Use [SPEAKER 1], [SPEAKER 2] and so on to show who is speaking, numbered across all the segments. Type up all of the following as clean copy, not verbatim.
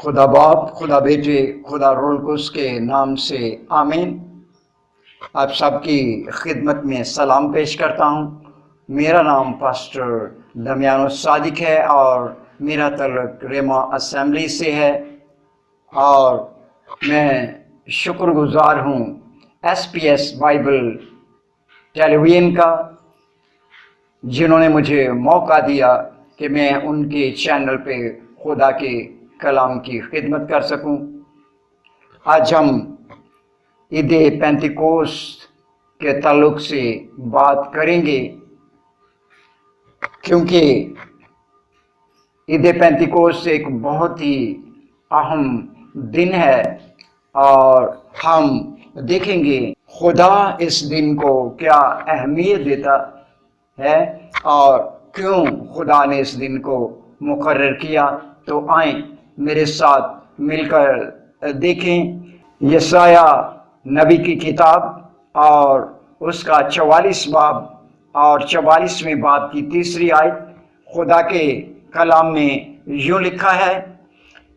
[SPEAKER 1] خدا باپ، خدا بیٹے، خدا روح القدس کے نام سے آمین۔ آپ سب کی خدمت میں سلام پیش کرتا ہوں۔ میرا نام پاسٹر دمیانو صادق ہے اور میرا تعلق ریما اسمبلی سے ہے، اور میں شکر گزار ہوں SPS بائبل ٹیلی ویژن کا، جنہوں نے مجھے موقع دیا کہ میں ان کے چینل پہ خدا کے کلام کی خدمت کر سکوں۔ آج ہم عید پینتیکوست کے تعلق سے بات کریں گے، کیونکہ عید پینتیکوست ایک بہت ہی اہم دن ہے، اور ہم دیکھیں گے خدا اس دن کو کیا اہمیت دیتا ہے اور کیوں خدا نے اس دن کو مقرر کیا۔ تو آئیں میرے ساتھ مل کر دیکھیں یسایہ نبی کی کتاب اور اس کا 44 باب اور 44ویں باب کی 3 آیت۔ خدا کے کلام میں یوں لکھا ہے،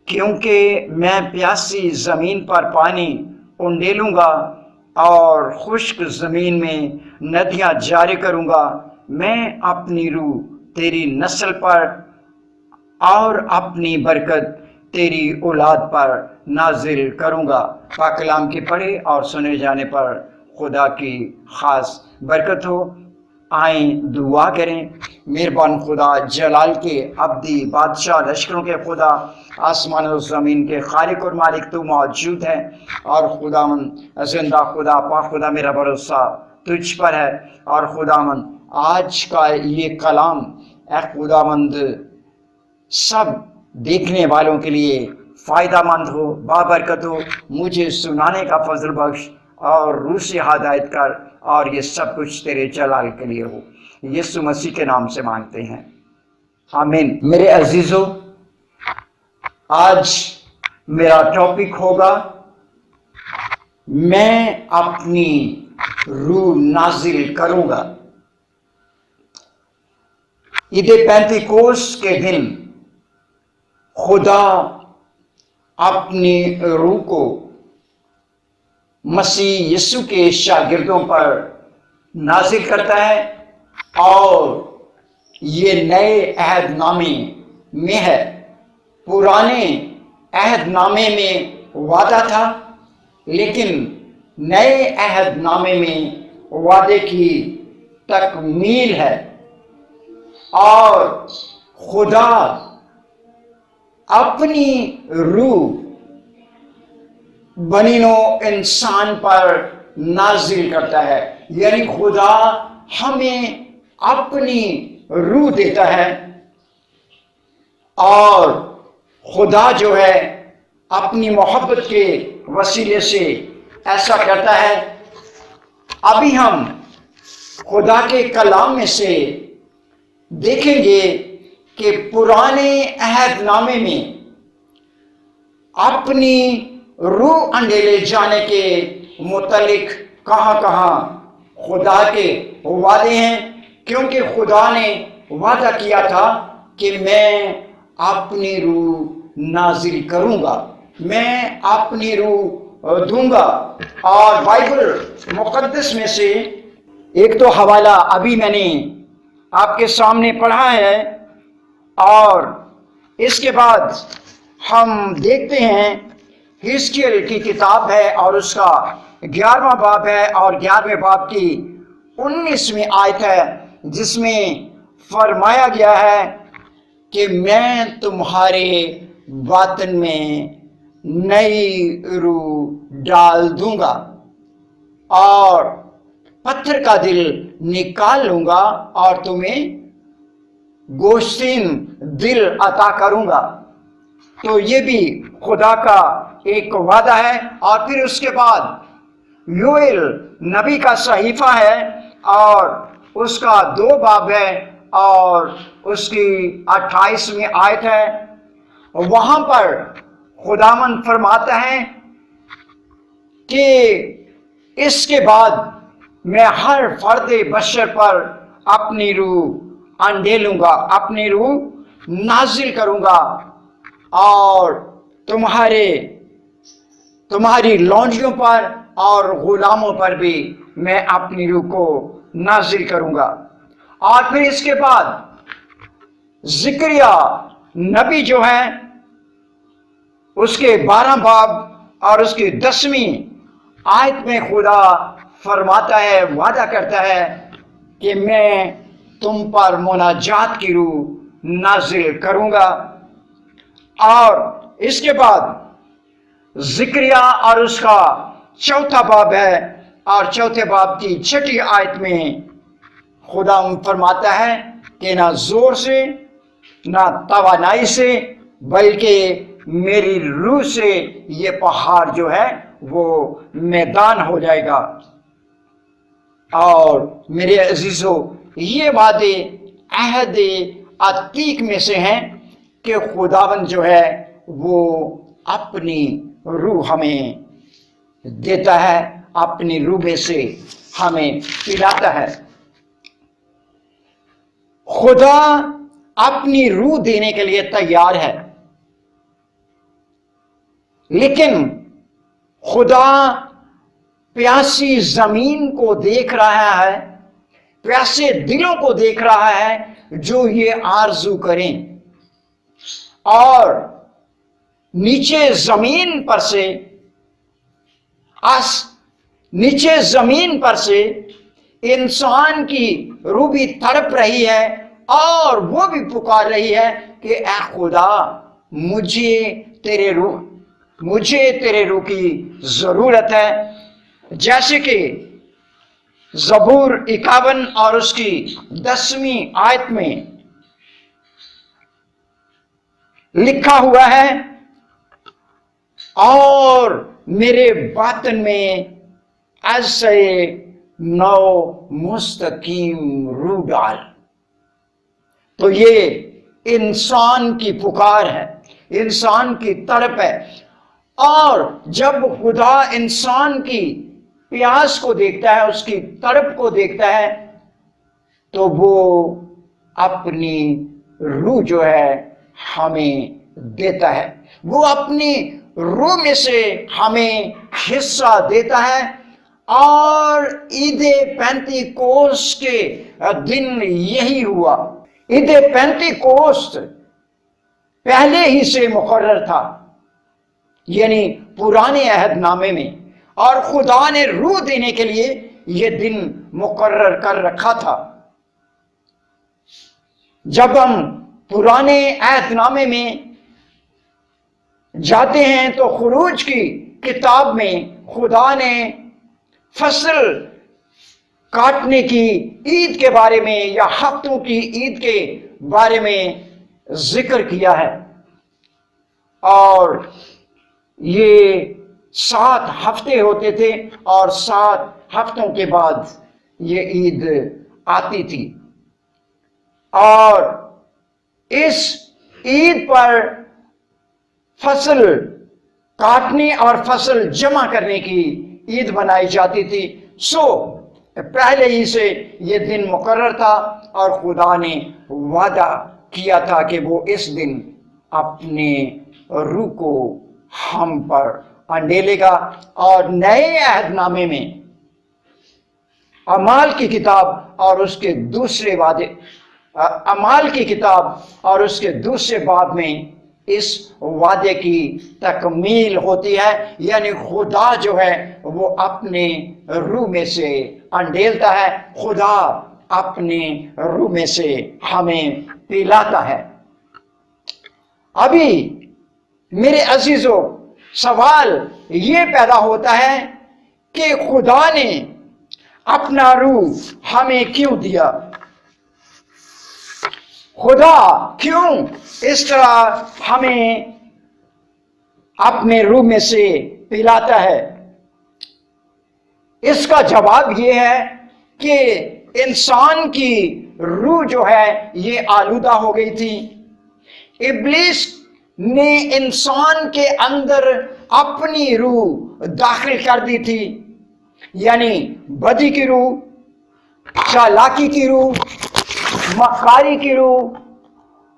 [SPEAKER 1] کیونکہ میں پیاسی زمین پر پانی انڈیلوں گا اور خشک زمین میں ندیاں جاری کروں گا، میں اپنی روح تیری نسل پر اور اپنی برکت تیری اولاد پر نازل کروں گا۔ پاک کلام کے پڑھے اور سنے جانے پر خدا کی خاص برکت ہو۔ آئیں دعا کریں۔ مہربان خدا جلال کے ابدی بادشاہ، لشکروں کے خدا، آسمان و زمین کے خالق اور مالک، تو موجود ہے، اور خداوند زندہ خدا، پاک خدا، میرا بھروسہ تجھ پر ہے۔ اور خداوند آج کا یہ کلام اے خداوند سب دیکھنے والوں کے لیے فائدہ مند ہو، بابرکت ہو۔ مجھے سنانے کا فضل بخش اور روح سے ہدایت کر، اور یہ سب کچھ تیرے جلال کے لیے ہو۔ یسوع مسیح کے نام سے مانگتے ہیں، آمین۔ میرے عزیزو، آج میرا ٹاپک ہوگا میں اپنی روح نازل کروں گا۔ عید پینتیکوست کے دن خدا اپنی روح کو مسیح یسوع کے شاگردوں پر نازل کرتا ہے، اور یہ نئے عہد نامے میں ہے۔ پرانے عہد نامے میں وعدہ تھا، لیکن نئے عہد نامے میں وعدے کی تکمیل ہے، اور خدا اپنی روح بنی نوع انسان پر نازل کرتا ہے، یعنی خدا ہمیں اپنی روح دیتا ہے، اور خدا جو ہے اپنی محبت کے وسیلے سے ایسا کرتا ہے۔ ابھی ہم خدا کے کلام میں سے دیکھیں گے کہ پرانے عہد نامے میں اپنی روح انڈیلے جانے کے متعلق کہاں کہاں خدا کے وعدے ہیں، کیونکہ خدا نے وعدہ کیا تھا کہ میں اپنی روح نازل کروں گا، میں اپنی روح دوں گا۔ اور بائبل مقدس میں سے ایک تو حوالہ ابھی میں نے آپ کے سامنے پڑھا ہے، اور اس کے بعد ہم دیکھتے ہیں حزقیل کی کتاب ہے، اور اس کا 11واں باب ہے، اور 11ویں باب کی 19ویں آیت ہے، جس میں فرمایا گیا ہے کہ میں تمہارے باطن میں نئی روح ڈال دوں گا، اور پتھر کا دل نکال لوں گا، اور تمہیں گوشتین دل عطا کروں گا۔ تو یہ بھی خدا کا ایک وعدہ ہے۔ اور پھر اس کے بعد یوئیل نبی کا صحیفہ ہے، اور اس کا 2 باب ہے، اور اس کی 28ویں آیت ہے۔ وہاں پر خداوند فرماتا ہے کہ اس کے بعد میں ہر فرد بشر پر اپنی روح انڈیلوں گا، اپنی روح نازل کروں گا، اور تمہاری لونڈیوں پر اور غلاموں پر بھی میں اپنی روح کو نازل کروں گا۔ اور پھر اس کے بعد زکریا نبی جو ہے اس کے 12 باب اور اس کی 10ویں آیت میں خدا فرماتا ہے، وعدہ کرتا ہے کہ میں تم پر مناجات کی روح نازل کروں گا۔ اور اس کے بعد زکریا اور اس کا 4 باب ہے، اور 4 باب کی 6 آیت میں خدا فرماتا ہے کہ نہ زور سے نہ توانائی سے بلکہ میری روح سے یہ پہاڑ جو ہے وہ میدان ہو جائے گا۔ اور میرے عزیزو، یہ وعدے عہد عتیق میں سے ہیں کہ خداوند جو ہے وہ اپنی روح ہمیں دیتا ہے، اپنی روح میں سے ہمیں پلاتا ہے۔ خدا اپنی روح دینے کے لیے تیار ہے، لیکن خدا پیاسی زمین کو دیکھ رہا ہے، پیاسے دلوں کو دیکھ رہا ہے جو یہ آرزو کریں، اور نیچے زمین پر سے انسان کی روح بھی تڑپ رہی ہے اور وہ بھی پکار رہی ہے کہ اے خدا، مجھے تیرے روح کی ضرورت ہے۔ جیسے کہ زبور 51 اور اس کی 10ویں آیت میں لکھا ہوا ہے، اور میرے باطن میں ایسے نو مستقیم روح ڈال۔ تو یہ انسان کی پکار ہے، انسان کی تڑپ ہے، اور جب خدا انسان کی پیاس کو دیکھتا ہے، اس کی تڑپ کو دیکھتا ہے، تو وہ اپنی روح جو ہے ہمیں دیتا ہے، وہ اپنی روح میں سے ہمیں حصہ دیتا ہے۔ اور عید پینتیکوست کے دن یہی ہوا۔ عید پینتیکوست پہلے ہی سے مقرر تھا، یعنی پرانے عہد نامے میں، اور خدا نے روح دینے کے لیے یہ دن مقرر کر رکھا تھا۔ جب ہم پرانے عہد نامے میں جاتے ہیں تو خروج کی کتاب میں خدا نے فصل کاٹنے کی عید کے بارے میں یا ہفتوں کی عید کے بارے میں ذکر کیا ہے، اور یہ 7 ہفتے ہوتے تھے، اور 7 ہفتوں کے بعد یہ عید آتی تھی، اور اس عید پر فصل کاٹنے اور فصل جمع کرنے کی عید منائی جاتی تھی۔ پہلے ہی سے یہ دن مقرر تھا، اور خدا نے وعدہ کیا تھا کہ وہ اس دن اپنے روح کو ہم پر انڈیلے گا۔ اور نئے عہد نامے میں اعمال کی کتاب اور اس کے دوسرے باب میں اس وعدے کی تکمیل ہوتی ہے، یعنی خدا جو ہے وہ اپنے روح میں سے انڈیلتا ہے، خدا اپنے روح میں سے ہمیں پلاتا ہے۔ ابھی میرے عزیزو، سوال یہ پیدا ہوتا ہے کہ خدا نے اپنا روح ہمیں کیوں دیا؟ خدا کیوں اس طرح ہمیں اپنے روح میں سے پلاتا ہے؟ اس کا جواب یہ ہے کہ انسان کی روح جو ہے یہ آلودہ ہو گئی تھی۔ ابلیس نے انسان کے اندر اپنی روح داخل کر دی تھی، یعنی بدی کی روح، چالاکی کی روح، مکاری کی روح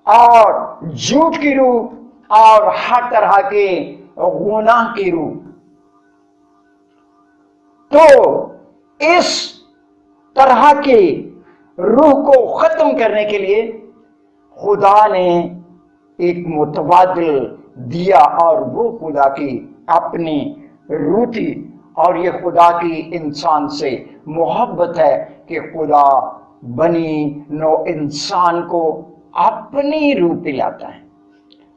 [SPEAKER 1] اور جھوٹ کی روح اور ہر طرح کے گناہ کی روح۔ تو اس طرح کی روح کو ختم کرنے کے لیے خدا نے ایک متبادل دیا، اور وہ خدا کی اپنی روح تھی۔ اور یہ خدا کی انسان سے محبت ہے کہ خدا بنی نو انسان کو اپنی روح پلاتا ہے۔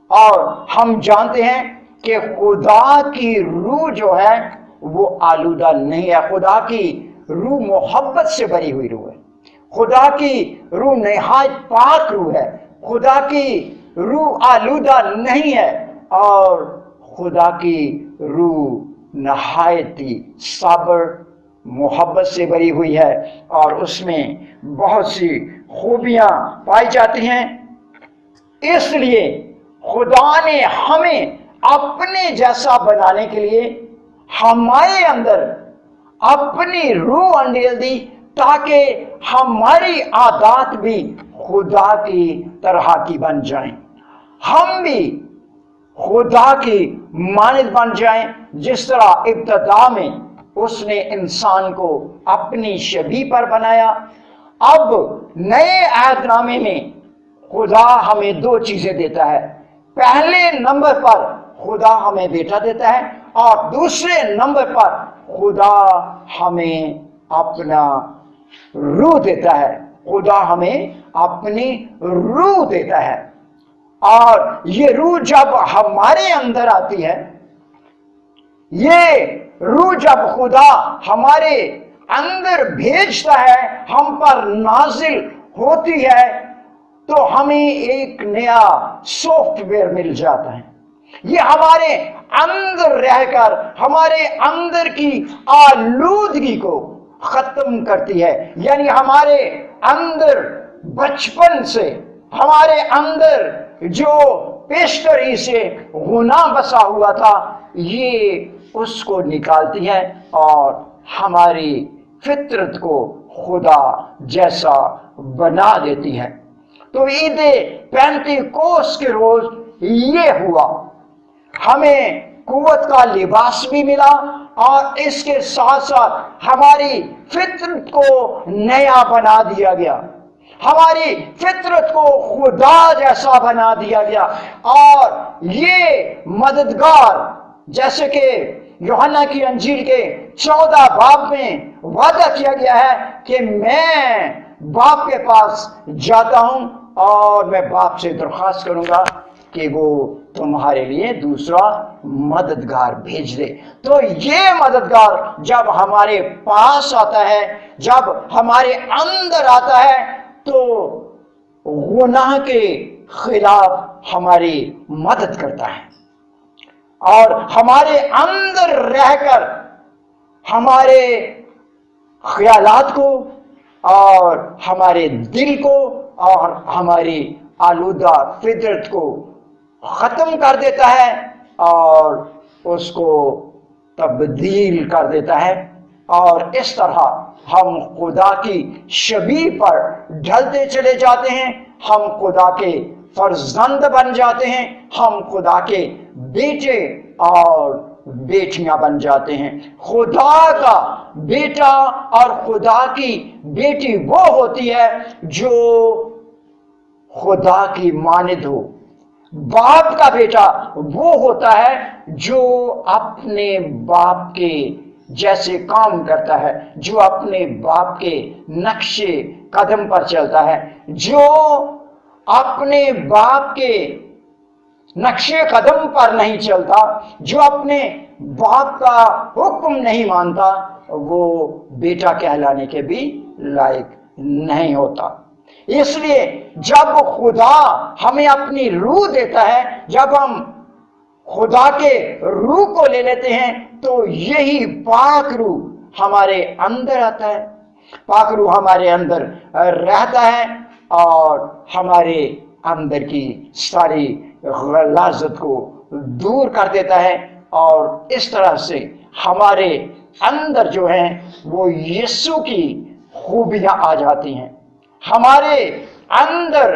[SPEAKER 1] اور ہم جانتے ہیں کہ خدا کی روح جو ہے وہ آلودہ نہیں ہے۔ خدا کی روح محبت سے بھری ہوئی روح ہے۔ خدا کی روح نہایت پاک روح ہے۔ خدا کی روح آلودہ نہیں ہے، اور خدا کی روح نہایت ہی صبر محبت سے بھری ہوئی ہے، اور اس میں بہت سی خوبیاں پائی جاتی ہیں۔ اس لیے خدا نے ہمیں اپنے جیسا بنانے کے لیے ہمارے اندر اپنی روح انڈیل دی، تاکہ ہماری عادات بھی خدا کی طرح کی بن جائیں، ہم بھی خدا کی مانند بن جائیں۔ جس طرح ابتدا میں اس نے انسان کو اپنی شبیہ پر بنایا، اب نئے عہد نامے میں خدا ہمیں دو چیزیں دیتا ہے۔ پہلے نمبر پر خدا ہمیں بیٹا دیتا ہے، اور دوسرے نمبر پر خدا ہمیں اپنا روح دیتا ہے۔ خدا ہمیں اپنی روح دیتا ہے، اور یہ روح جب ہمارے اندر آتی ہے، یہ روح جب خدا ہمارے اندر بھیجتا ہے، ہم پر نازل ہوتی ہے، تو ہمیں ایک نیا سافٹ ویئر مل جاتا ہے۔ یہ ہمارے اندر رہ کر ہمارے اندر کی آلودگی کو ختم کرتی ہے۔ یعنی ہمارے اندر بچپن سے ہمارے اندر جو پیشتری سے گناہ بسا ہوا تھا، یہ اس کو نکالتی ہے اور ہماری فطرت کو خدا جیسا بنا دیتی ہے۔ تو عید پینتیکوس کے روز یہ ہوا، ہمیں قوت کا لباس بھی ملا، اور اس کے ساتھ ساتھ ہماری فطرت کو نیا بنا دیا گیا، ہماری فطرت کو خدا جیسا بنا دیا گیا۔ اور یہ مددگار، جیسے کہ یوحنا کی انجیل کے 14 باب میں وعدہ کیا گیا ہے کہ میں باپ کے پاس جاتا ہوں اور میں باپ سے درخواست کروں گا کہ وہ تمہارے لیے دوسرا مددگار بھیج دے۔ تو یہ مددگار جب ہمارے پاس آتا ہے، جب ہمارے اندر آتا ہے، تو گناہ کے خلاف ہماری مدد کرتا ہے، اور ہمارے اندر رہ کر ہمارے خیالات کو اور ہمارے دل کو اور ہماری آلودہ فطرت کو ختم کر دیتا ہے، اور اس کو تبدیل کر دیتا ہے، اور اس طرح ہم خدا کی شبیہ پر ڈھلتے چلے جاتے ہیں، ہم خدا کے فرزند بن جاتے ہیں، ہم خدا کے بیٹے اور بیٹیاں بن جاتے ہیں۔ خدا کا بیٹا اور خدا کی بیٹی وہ ہوتی ہے جو خدا کی مانند ہو۔ باپ کا بیٹا وہ ہوتا ہے جو اپنے باپ کے جیسے کام کرتا ہے، جو اپنے باپ کے نقش قدم پر چلتا ہے، جو اپنے باپ کے نقش قدم پر نہیں چلتا، جو اپنے باپ کا حکم نہیں مانتا، وہ بیٹا کہلانے کے بھی لائق نہیں ہوتا۔ اس لیے جب خدا ہمیں اپنی روح دیتا ہے، جب ہم خدا کے روح کو لے لیتے ہیں، تو یہی پاک روح ہمارے اندر آتا ہے، پاک روح ہمارے اندر رہتا ہے اور ہمارے اندر کی ساری غلاظت کو دور کر دیتا ہے، اور اس طرح سے ہمارے اندر جو ہیں وہ یسوع کی خوبیاں آ جاتی ہیں، ہمارے اندر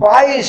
[SPEAKER 1] 22